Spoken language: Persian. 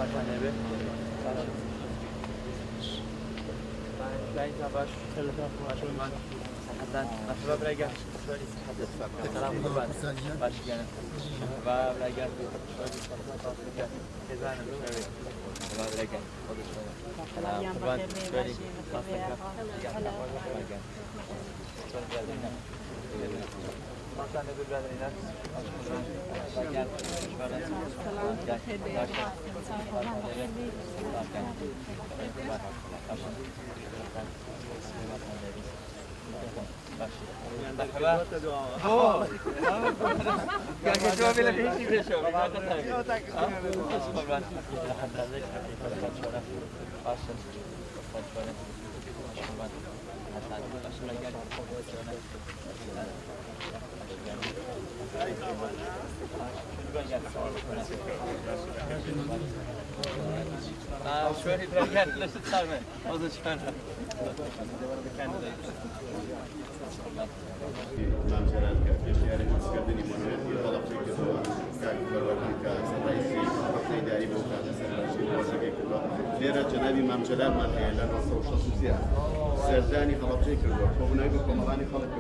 Lain sahabat telepon Ashman dan nasib belajar dalam kurban başkan ve belajar tezan müşteri ve belajar kurban şöyle tasdik belajar Makan da birbirlerine belajar شوي ترجع ليش تسالمه هذا شلون امام جلال كافياري مسكردني مهمتي طلب شيء كذا كان فروران كرئيسي اداري بوكا ليرة جنابي امام جلال ما هي لنا صوت خصوصيه سرداني طلب شيء كذا وهناك كمراني خلق